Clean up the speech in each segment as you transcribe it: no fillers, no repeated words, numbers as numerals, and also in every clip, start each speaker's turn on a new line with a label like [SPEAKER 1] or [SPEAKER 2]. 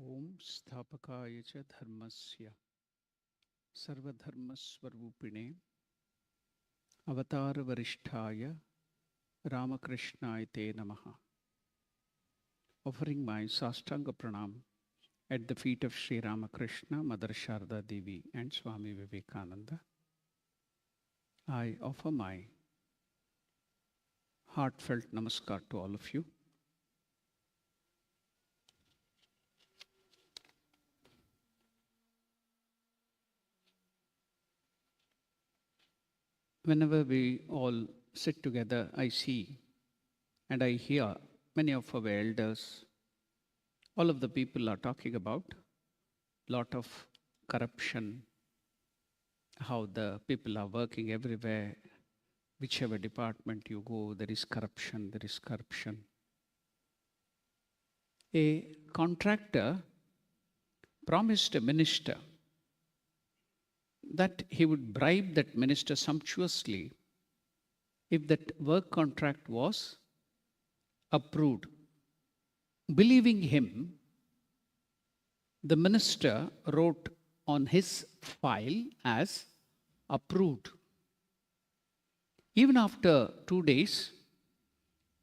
[SPEAKER 1] Om Sthapakaya cha Dharmasya Sarvadharmasvarupine Avatar Varishtaya Ramakrishnaya Te Namaha. Offering my Sastanga Pranam at the feet of Sri Ramakrishna, Mother Sharda Devi and Swami Vivekananda, I offer my heartfelt namaskar to all of you. Whenever we all sit together, I see and I hear many of our elders, all of the people are talking about lot of corruption, how the people are working everywhere, whichever department you go, there is corruption, there is corruption. A contractor promised a minister that he would bribe that minister sumptuously if that work contract was approved. Believing him, the minister wrote on his file as approved. Even after 2 days,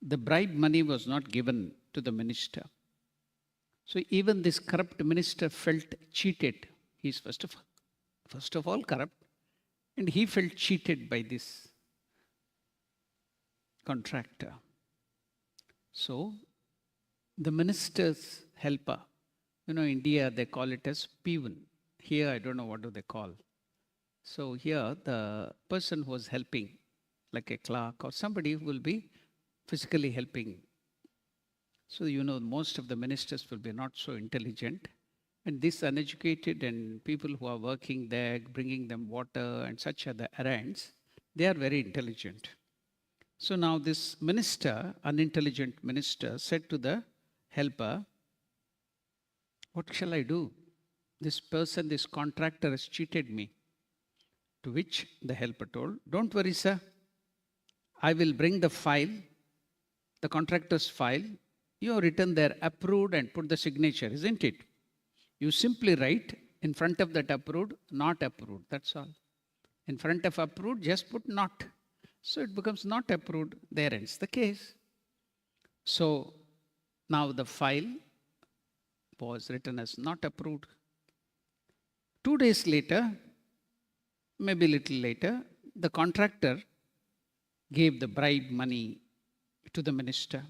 [SPEAKER 1] the bribe money was not given to the minister. So even this corrupt minister felt cheated. He is first of all corrupt, and he felt cheated by this contractor. So the minister's helper, India they call it as peon. Here I don't know what do they call. So here the person who was helping, like a clerk or somebody who will be physically helping. So most of the ministers will be not so intelligent. And this uneducated and people who are working there, bringing them water and such other errands, they are very intelligent. So now this minister, unintelligent minister, said to the helper, "What shall I do? This person, this contractor has cheated me." To which the helper told, "Don't worry, sir. I will bring the file, the contractor's file. You have written there approved and put the signature, isn't it? You simply write in front of that approved, not approved. That's all. In front of approved, just put not. So it becomes not approved. There ends the case." So now the file was written as not approved. 2 days later, maybe a little later, the contractor gave the bribe money to the minister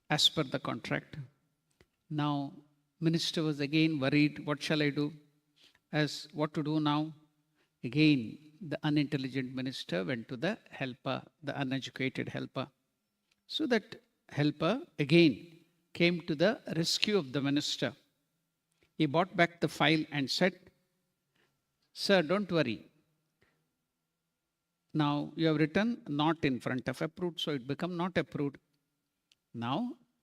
[SPEAKER 1] as per the contract. Now, minister was again worried, what shall I do? As what to do now? Again, the unintelligent minister went to the helper, the uneducated helper. So that helper again came to the rescue of the minister. He brought back the file and said, "Sir, don't worry. Now you have written not in front of approved, so it become not approved. Now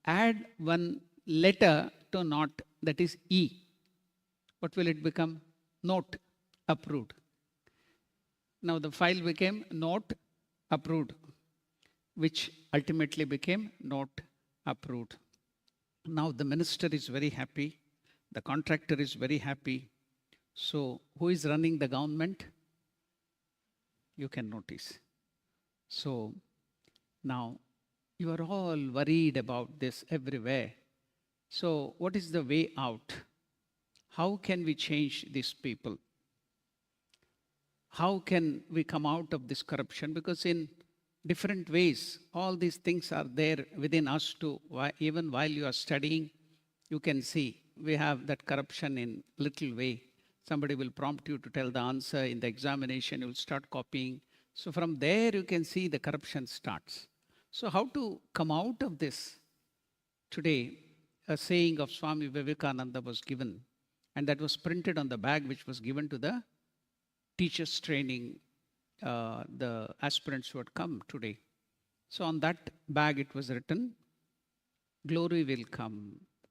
[SPEAKER 1] add one letter to not, that is E. What will it become? Note approved. Now the file became note approved, which ultimately became note approved. Now the minister is very happy. The contractor is very happy. So who is running the government? You can notice. So now you are all worried about this everywhere. So what is the way out? How can we change these people? How can we come out of this corruption? Because in different ways, all these things are there within us too. Even while you are studying, you can see we have that corruption in little way. Somebody will prompt you to tell the answer in the examination, you will start copying. So from there you can see the corruption starts. So how to come out of this? Today, a saying of Swami Vivekananda was given, and that was printed on the bag which was given to the teachers training, the aspirants who had come today. So on that bag it was written, "Glory will come,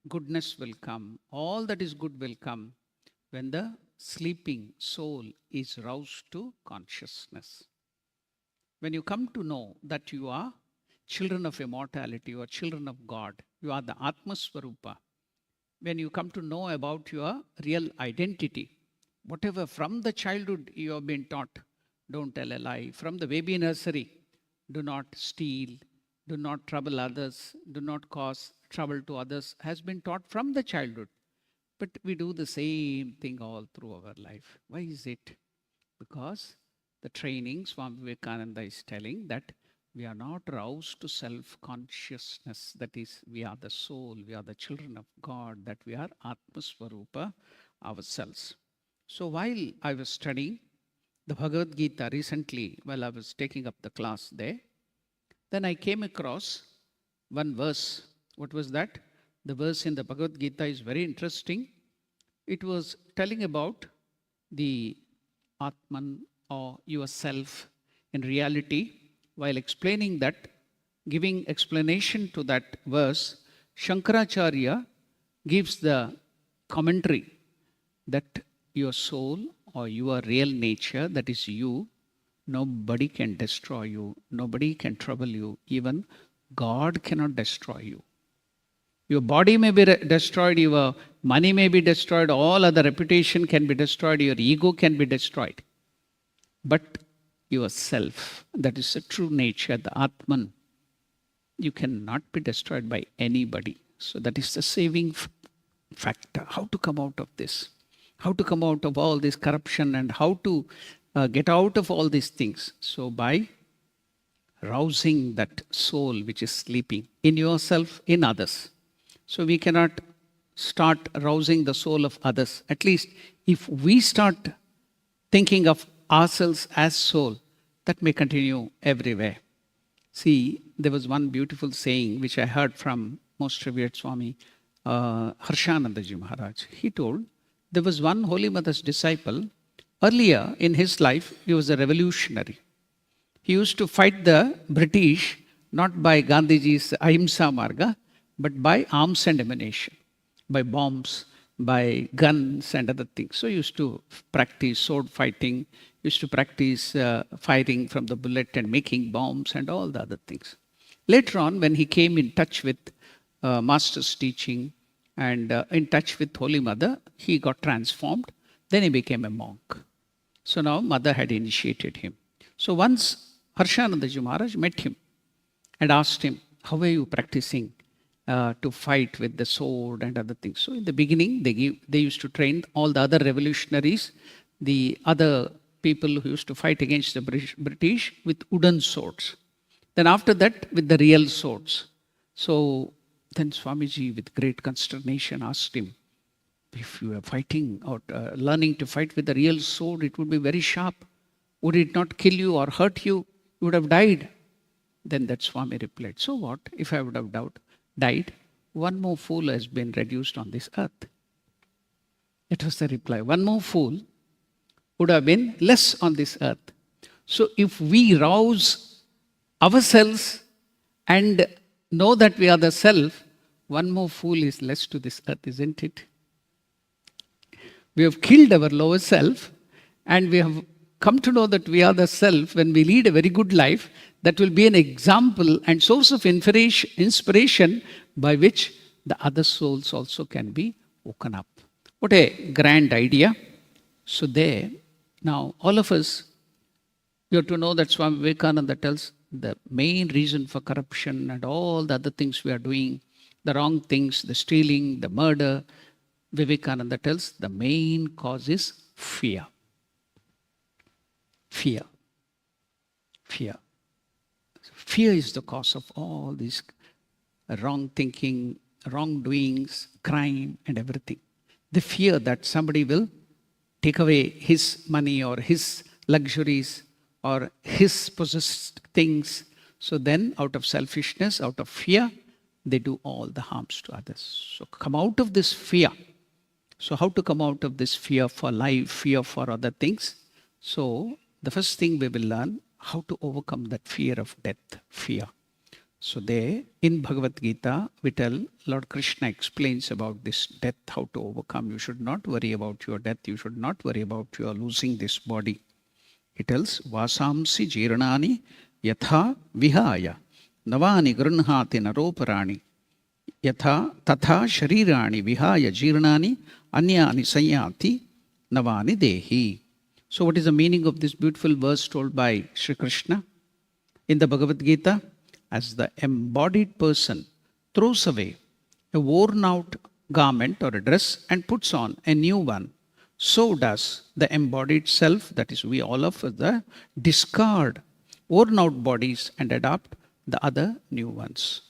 [SPEAKER 1] goodness will come, all that is good will come when the sleeping soul is roused to consciousness." When you come to know that you are children of immortality, you are children of God, you are the Atma Swarupa, when you come to know about your real identity. Whatever from the childhood you have been taught, don't tell a lie. From the baby nursery, do not steal, do not trouble others, do not cause trouble to others, has been taught from the childhood. But we do the same thing all through our life. Why is it? Because the training, Swami Vivekananda is telling that we are not roused to self-consciousness. That is, we are the soul, we are the children of God, that we are Atma Swarupa ourselves. So while I was studying the Bhagavad Gita recently, while I was taking up the class there, then I came across one verse. What was that? The verse in the Bhagavad Gita is very interesting. It was telling about the Atman or yourself in reality. While explaining that, giving explanation to that verse, Shankaracharya gives the commentary that your soul or your real nature, that is you, nobody can destroy you, nobody can trouble you, even God cannot destroy you. Your body may be destroyed, your money may be destroyed, all other reputation can be destroyed, your ego can be destroyed. But yourself, that is the true nature, the Atman, you cannot be destroyed by anybody. So that is the saving factor. How to come out of this? How to come out of all this corruption and how to get out of all these things? So by rousing that soul which is sleeping in yourself, in others. So we cannot start rousing the soul of others. At least if we start thinking of ourselves as soul, that may continue everywhere. See, there was one beautiful saying which I heard from most revered Swami Harshanandaji Maharaj. He told, there was one Holy Mother's disciple. Earlier in his life, he was a revolutionary. He used to fight the British not by Gandhiji's Ahimsa Marga, but by arms and ammunition, by bombs, by guns and other things. So he used to practice sword fighting, used to practice firing from the bullet and making bombs and all the other things. Later on, when he came in touch with Master's teaching and in touch with Holy Mother, he got transformed. Then he became a monk. So now Mother had initiated him. So once Harshanandaji Maharaj met him and asked him, how are you practicing to fight with the sword and other things? So in the beginning, they used to train all the other revolutionaries, the other people who used to fight against the British with wooden swords. Then after that, with the real swords. So then Swamiji, with great consternation, asked him, if you are fighting or learning to fight with the real sword, it would be very sharp. Would it not kill you or hurt you? You would have died. Then that Swami replied, so what if I would have died? One more fool has been reduced on this earth. That was the reply. One more fool would have been less on this earth. So if we rouse ourselves and know that we are the self, one more fool is less to this earth, isn't it? We have killed our lower self and we have come to know that we are the self. When we lead a very good life, that will be an example and source of inspiration by which the other souls also can be woken up. What a grand idea. So there, now all of us, you have to know that Swami Vivekananda tells the main reason for corruption and all the other things we are doing, the wrong things, the stealing, the murder, Vivekananda tells the main cause is fear. Fear. Fear. Fear is the cause of all these wrong thinking, wrongdoings, crime and everything. The fear that somebody will take away his money or his luxuries or his possessed things. So then out of selfishness, out of fear, they do all the harms to others. So come out of this fear. So how to come out of this fear for life, fear for other things? So the first thing we will learn, how to overcome that fear of death, fear. So there, in Bhagavad Gita, we tell, Lord Krishna explains about this death, how to overcome. You should not worry about your death. You should not worry about your losing this body. He tells, Vasamsi jirnani yatha vihaya navani grunhati naroparani Yatha tatha sharirani vihaya jirnani anyani sanyati navani dehi. So what is the meaning of this beautiful verse told by Sri Krishna in the Bhagavad Gita? As the embodied person throws away a worn out garment or a dress and puts on a new one, so does the embodied self, that is we all of us, discard worn out bodies and adopt the other new ones.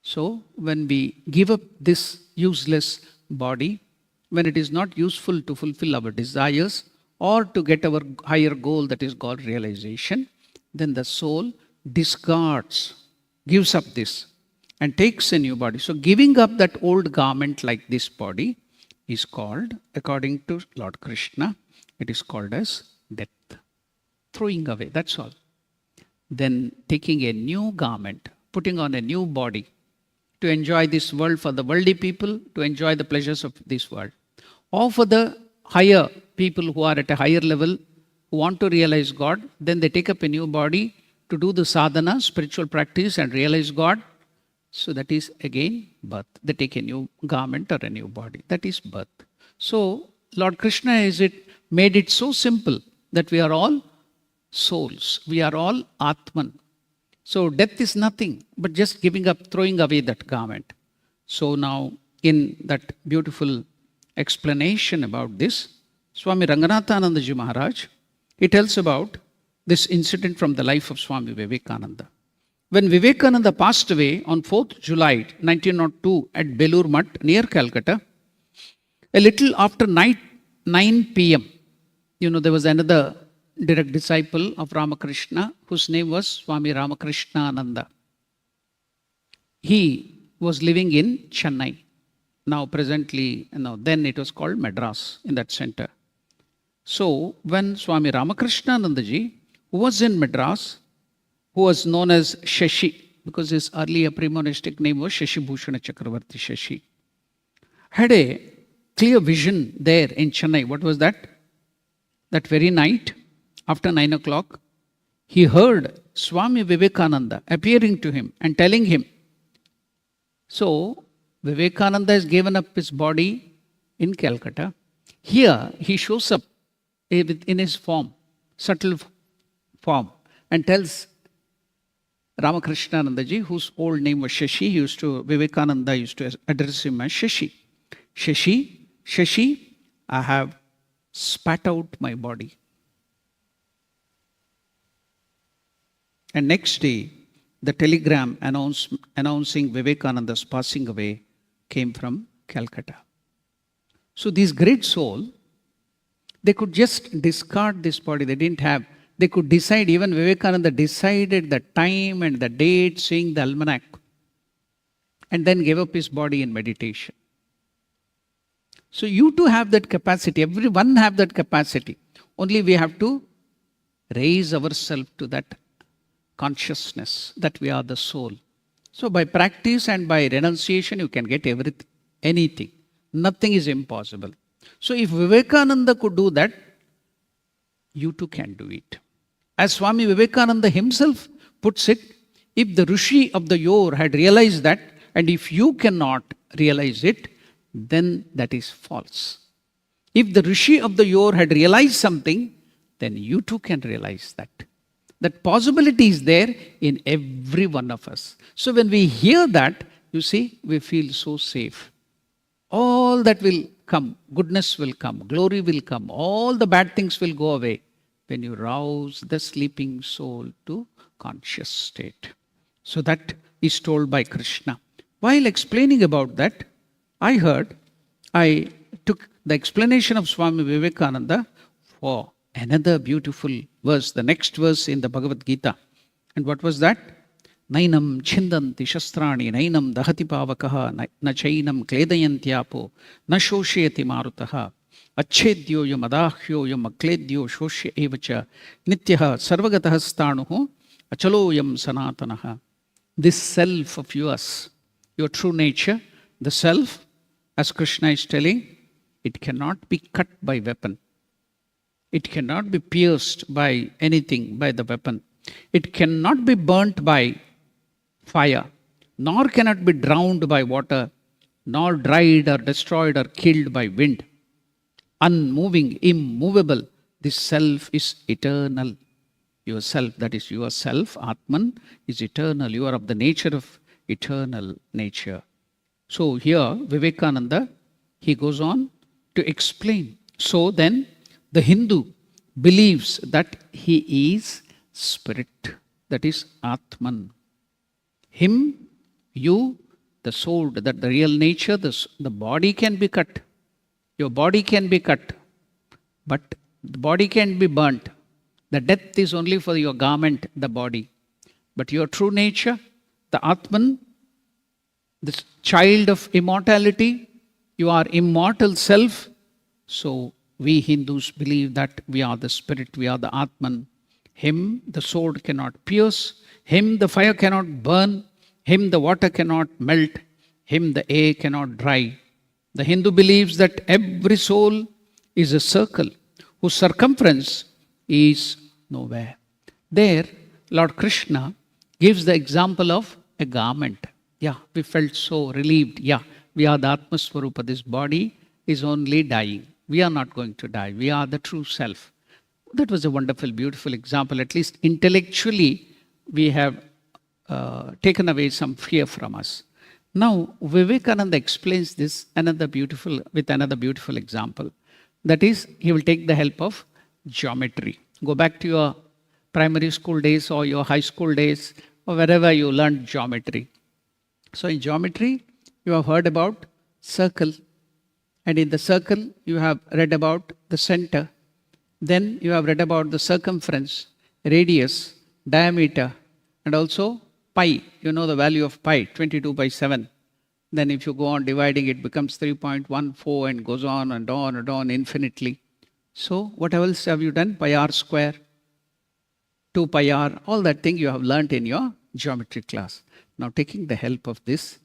[SPEAKER 1] So when we give up this useless body, when it is not useful to fulfill our desires or to get our higher goal, that is God realization, then the soul discards, gives up this and takes a new body. So giving up that old garment like this body is called, according to Lord Krishna, it is called as death. Throwing away, that's all. Then taking a new garment, putting on a new body to enjoy this world for the worldly people, to enjoy the pleasures of this world. Or for the higher people who are at a higher level, who want to realize God, then they take up a new body to do the sadhana, spiritual practice and realize God. So that is again birth. They take a new garment or a new body. That is birth. So Lord Krishna made it so simple that we are all souls. We are all Atman. So death is nothing but just giving up, throwing away that garment. So now in that beautiful explanation about this, Swami Ranganathanandaji Maharaj, he tells about this incident from the life of Swami Vivekananda. When Vivekananda passed away on 4th July 1902 at Belur Mutt near Calcutta, a little after 9 p.m., there was another direct disciple of Ramakrishna whose name was Swami Ramakrishnananda. He was living in Chennai. Now presently, then it was called Madras in that center. So when Swami Ramakrishnanandaji, who was in Madras, who was known as Shashi, because his earlier premonastic name was Shashi Bhushana Chakravarti Shashi, had a clear vision there in Chennai. What was that? That very night, after 9 o'clock, he heard Swami Vivekananda appearing to him and telling him. So, Vivekananda has given up his body in Calcutta. Here, he shows up in his form, subtle form, and tells Ramakrishnanandaji, whose old name was Shashi, Vivekananda used to address him as Shashi. Shashi, I have spat out my body. And next day, the telegram announcing Vivekananda's passing away came from Calcutta. So these great souls, they could just discard this body. They could decide, even Vivekananda decided the time and the date, seeing the almanac, and then gave up his body in meditation. So you too have that capacity. Everyone have that capacity. Only we have to raise ourselves to that consciousness that we are the soul. So by practice and by renunciation, you can get everything, anything. Nothing is impossible. So if Vivekananda could do that, you too can do it. As Swami Vivekananda himself puts it, if the Rishi of the yore had realized that, and if you cannot realize it, then that is false. If the Rishi of the yore had realized something, then you too can realize that. That possibility is there in every one of us. So when we hear that, you see, we feel so safe. All that will come, goodness will come, glory will come, all the bad things will go away when you rouse the sleeping soul to conscious state. So that is told by Krishna. While explaining about that, I took the explanation of Swami Vivekananda for another beautiful verse, the next verse in the Bhagavad Gita. And what was that? Nainam chindanti shastrani, nainam dahati pavakaha, na chainam kledayantyapo, na shoshayati marutaha, achedyoyam adahyoyam akledyo shoshya evacha, nityaha sarvagataha stanuho, achaloyam sanatanaha. This self of yours, your true nature, the self, as Krishna is telling, it cannot be cut by weapon. It cannot be pierced by anything, by the weapon. It cannot be burnt by fire, nor cannot be drowned by water, nor dried or destroyed or killed by wind. Unmoving, immovable, this self is eternal. Yourself, that is yourself, Atman, is eternal. You are of the nature of eternal nature. So here, Vivekananda, he goes on to explain. So then, the Hindu believes that he is spirit, that is Atman. Him, you, the soul, that the real nature, the body can be cut. Your body can be cut, but the body can be burnt. The death is only for your garment, the body. But your true nature, the Atman, this child of immortality, you are immortal self. So we Hindus believe that we are the spirit, we are the Atman. Him the sword cannot pierce, him the fire cannot burn, him the water cannot melt, him the air cannot dry. The Hindu believes that every soul is a circle whose circumference is nowhere. There, Lord Krishna gives the example of a garment. Yeah, we felt so relieved. Yeah, we are the Atmaswarupa. This body is only dying. We are not going to die. We are the true self. That was a wonderful, beautiful example. At least intellectually, we have taken away some fear from us. Now, Vivekananda explains this with another beautiful example. That is, he will take the help of geometry. Go back to your primary school days or your high school days or wherever you learned geometry. So in geometry, you have heard about circle. And in the circle, you have read about the center. Then you have read about the circumference, radius, diameter, and also pi. You know the value of pi, 22 by 7. Then if you go on dividing, it becomes 3.14 and goes on and on and on infinitely. So what else have you done? Pi r square, 2 pi r, all that thing you have learnt in your geometry class. Now taking the help of this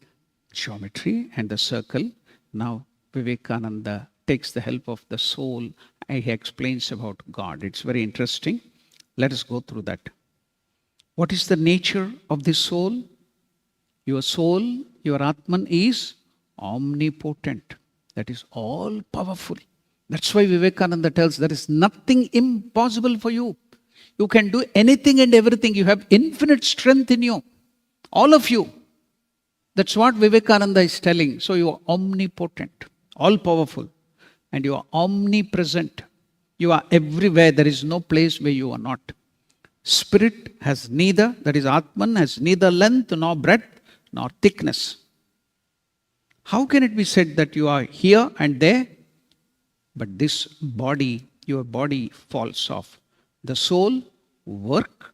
[SPEAKER 1] geometry and the circle, now Vivekananda takes the help of the soul and he explains about God. It's very interesting. Let us go through that. What is the nature of this soul? Your soul, your Atman is omnipotent. That is all powerful. That's why Vivekananda tells there is nothing impossible for you. You can do anything and everything. You have infinite strength in you. All of you. That's what Vivekananda is telling. So you are omnipotent, all powerful, and you are omnipresent. You are everywhere. There is no place where you are not. Spirit has neither, that is Atman, has neither length nor breadth nor thickness. How can it be said that you are here and there? But this body, your body falls off. The soul works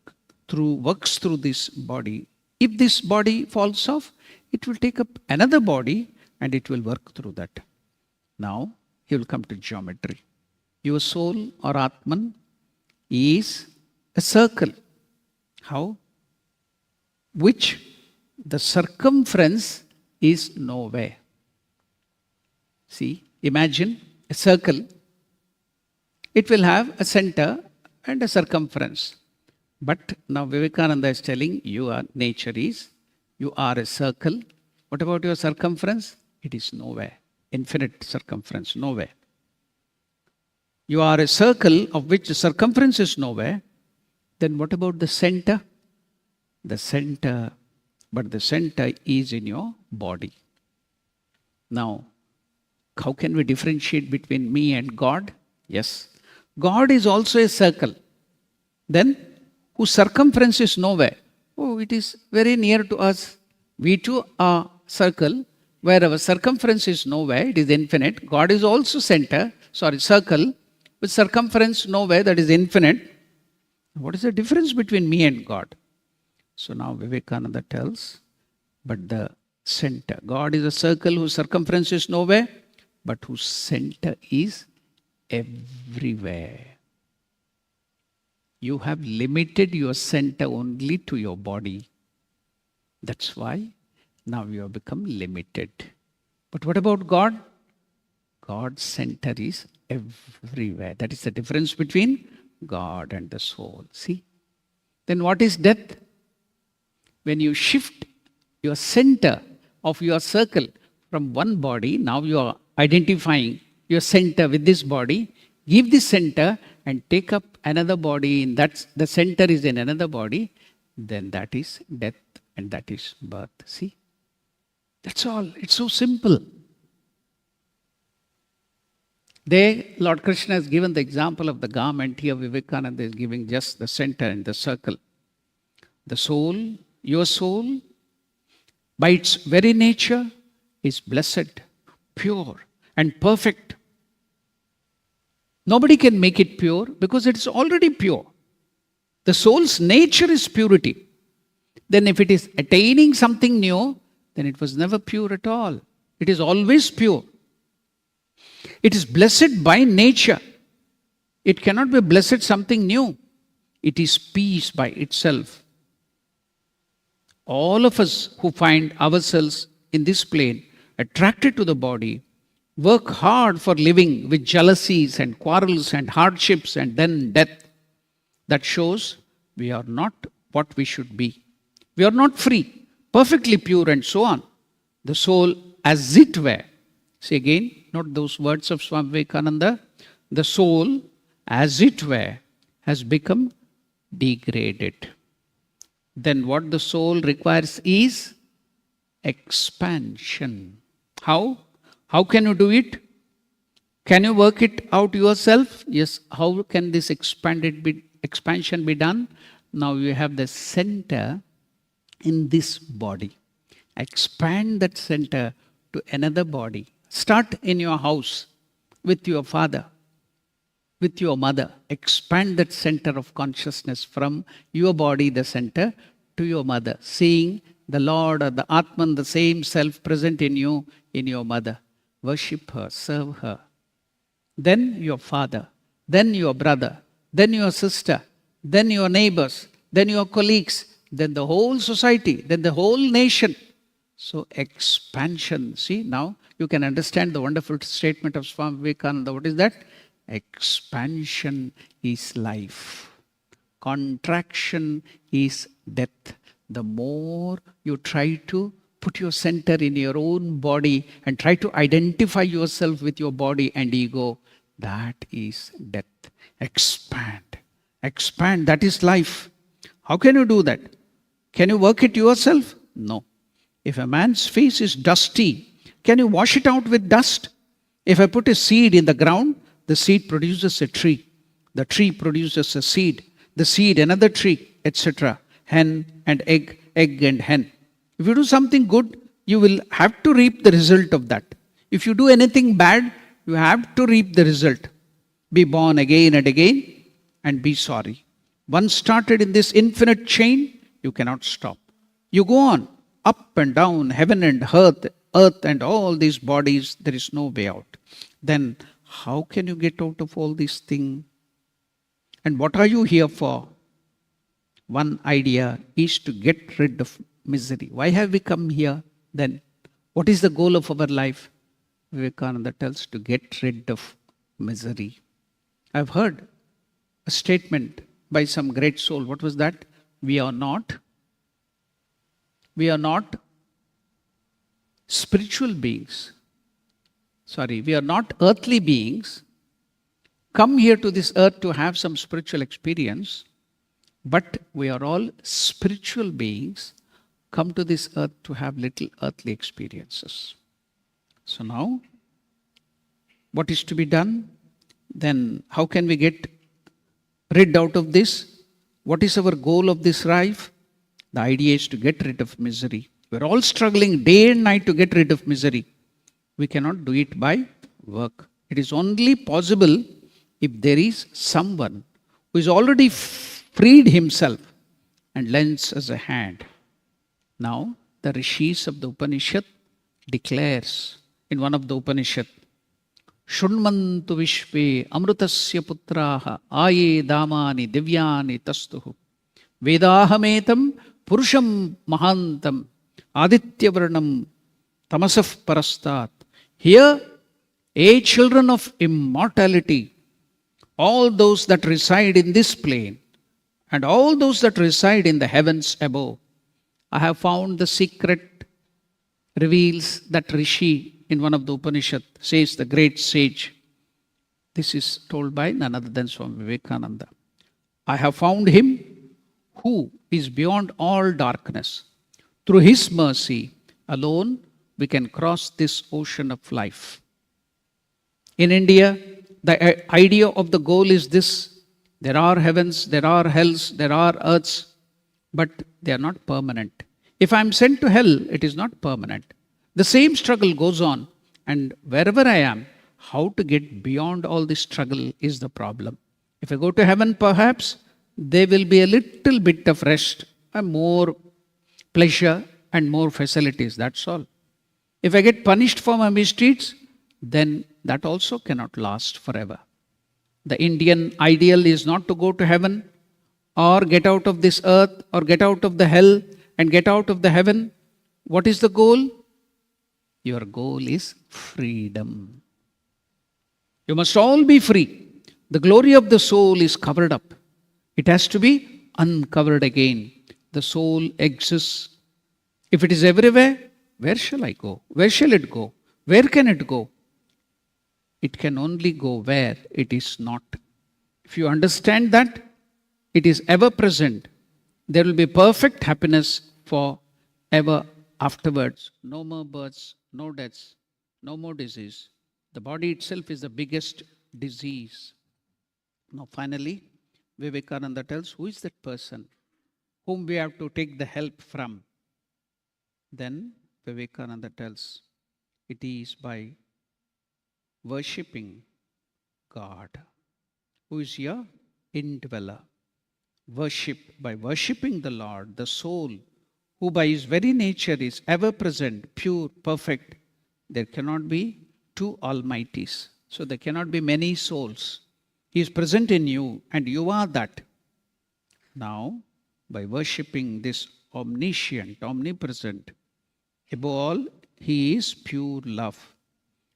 [SPEAKER 1] through this body. If this body falls off, it will take up another body and it will work through that. Now, he will come to geometry. Your soul or Atman is a circle. How? Which the circumference is nowhere. See, imagine a circle. It will have a center and a circumference. But now Vivekananda is telling your nature is, you are a circle. What about your circumference? It is nowhere. Infinite circumference, nowhere. You are a circle of which the circumference is nowhere. Then what about the center? The center, but the center is in your body. Now, how can we differentiate between me and God? Yes. God is also a circle. Then, whose circumference is nowhere. Oh, it is very near to us. We too are circle, where our circumference is nowhere, it is infinite. God is also circle, with circumference nowhere, that is infinite. What is the difference between me and God? So now Vivekananda tells, but the center. God is a circle whose circumference is nowhere, but whose center is everywhere. You have limited your center only to your body. That's why now you have become limited. But what about God? God's center is everywhere. That is the difference between God and the soul. See? Then what is death? When you shift your center of your circle from one body. Now you are identifying your center with this body. Give this center and take up another body. In that, the center is in another body. Then that is death and that is birth. See? That's all. It's so simple. There, Lord Krishna has given the example of the garment. Here, Vivekananda is giving just the center and the circle. The soul, your soul, by its very nature, is blessed, pure, and perfect. Nobody can make it pure because it is already pure. The soul's nature is purity. Then if it is attaining something new, then it was never pure at all. It is always pure. It is blessed by nature. It cannot be blessed something new. It is peace by itself. All of us who find ourselves in this plane attracted to the body, work hard for living with jealousies and quarrels and hardships and then death. That shows we are not what we should be. We are not free, perfectly pure and so on. The soul as it were. See again, note those words of Swami Vivekananda. The soul as it were has become degraded. Then what the soul requires is expansion. How? How can you do it? Can you work it out yourself? Yes. How can this expansion be done? Now you have the center in this body. Expand that center to another body. Start in your house with your father, with your mother. Expand that center of consciousness from your body, the center, to your mother. Seeing the Lord or the Atman, the same self present in you, in your mother. Worship her, serve her. Then your father, then your brother, then your sister, then your neighbors, then your colleagues, then the whole society, then the whole nation. So expansion. See, now you can understand the wonderful statement of Swami Vivekananda. What is that? Expansion is life. Contraction is death. The more you try to put your center in your own body and try to identify yourself with your body and ego, that is death. Expand. Expand. That is life. How can you do that? Can you work it yourself? No. If a man's face is dusty, can you wash it out with dust? If I put a seed in the ground, the seed produces a tree. The tree produces a seed. The seed, another tree, etc. Hen and egg, egg and hen. If you do something good, you will have to reap the result of that. If you do anything bad, you have to reap the result. Be born again and again and be sorry. Once started in this infinite chain, you cannot stop. You go on, up and down, heaven and earth and all these bodies, there is no way out. Then how can you get out of all these things? And what are you here for? One idea is to get rid of misery. Why have we come here then? What is the goal of our life? Vivekananda tells to get rid of misery. I've heard a statement by some great soul. What was that? We are not spiritual beings. We are not earthly beings. Come here to this earth to have some spiritual experience. But we are all spiritual beings, come to this earth to have little earthly experiences. So now, what is to be done? Then how can we get rid out of this? What is our goal of this life? The idea is to get rid of misery. We're all struggling day and night to get rid of misery. We cannot do it by work. It is only possible if there is someone who is already freed himself and lends us a hand. Now, the rishis of the Upanishad declares in one of the Upanishad, Shunmantu Vishve Amrutasya Putraha Aye Damani Divyani Tastuhu Vedahametam Purusham Mahantam Aditya Varnam Tamasaf Parastat. Here, children of immortality, all those that reside in this plane, and all those that reside in the heavens above, I have found the secret reveals that Rishi in one of the Upanishad says, the great sage. This is told by none other than Swami Vivekananda. I have found him who is beyond all darkness. Through his mercy alone, we can cross this ocean of life. In India, the idea of the goal is this: there are heavens, there are hells, there are earths, but they are not permanent. If I am sent to hell, it is not permanent. The same struggle goes on, and wherever I am, how to get beyond all this struggle is the problem. If I go to heaven, perhaps there will be a little bit of rest, and more pleasure, and more facilities. That's all. If I get punished for my misdeeds, then that also cannot last forever. The Indian ideal is not to go to heaven or get out of this earth or get out of the hell and get out of the heaven. What is the goal? Your goal is freedom. You must all be free. The glory of the soul is covered up. It has to be uncovered again. The soul exists. If it is everywhere, where shall I go? Where shall it go? Where can it go? It can only go where it is not. If you understand that it is ever present, there will be perfect happiness for ever afterwards. No more births, no deaths, no more disease. The body itself is the biggest disease. Now finally, Vivekananda tells, who is that person whom we have to take the help from? Then Vivekananda tells, it is by worshipping God, who is your indweller. Worship, by worshipping the Lord, the soul, who by his very nature is ever present, pure, perfect. There cannot be two almighties. So there cannot be many souls. He is present in you, and you are that. Now, by worshipping this omniscient, omnipresent, above all, he is pure love.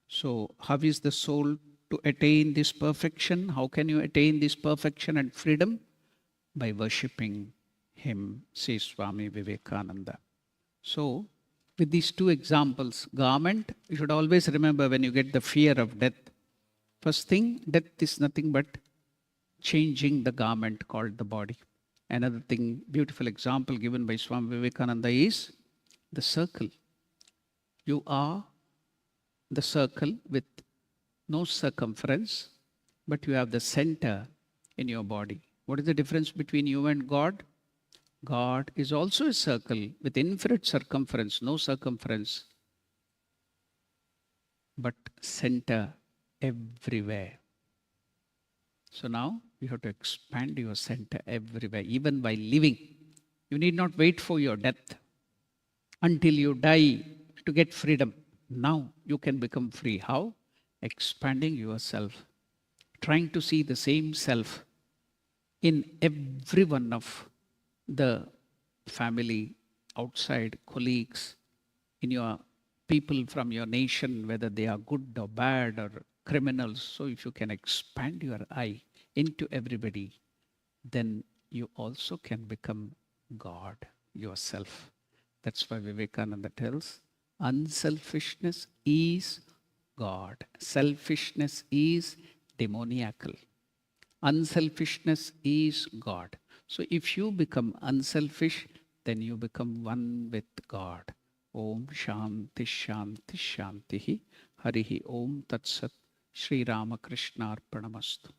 [SPEAKER 1] So, how is the soul to attain this perfection? How can you attain this perfection and freedom? By worshipping him, says Swami Vivekananda. So, with these two examples, garment, you should always remember when you get the fear of death. First thing, death is nothing but changing the garment called the body. Another thing, beautiful example given by Swami Vivekananda is the circle. You are the circle with no circumference, but you have the center in your body. What is the difference between you and God? God is also a circle with infinite circumference, no circumference, but center everywhere. So now you have to expand your center everywhere, even by living. You need not wait for your death until you die to get freedom. Now you can become free. How? Expanding yourself, trying to see the same self in every one of the family, outside, colleagues, in your people from your nation, whether they are good or bad or criminals. So if you can expand your eye into everybody, then you also can become God yourself. That's why Vivekananda tells, unselfishness is God. Selfishness is demoniacal. Unselfishness is God. So if you become unselfish, then you become one with God. Om Shanti Shanti Shanti Harihi Om Tat Sat. Shri Ramakrishna Arpanamastu.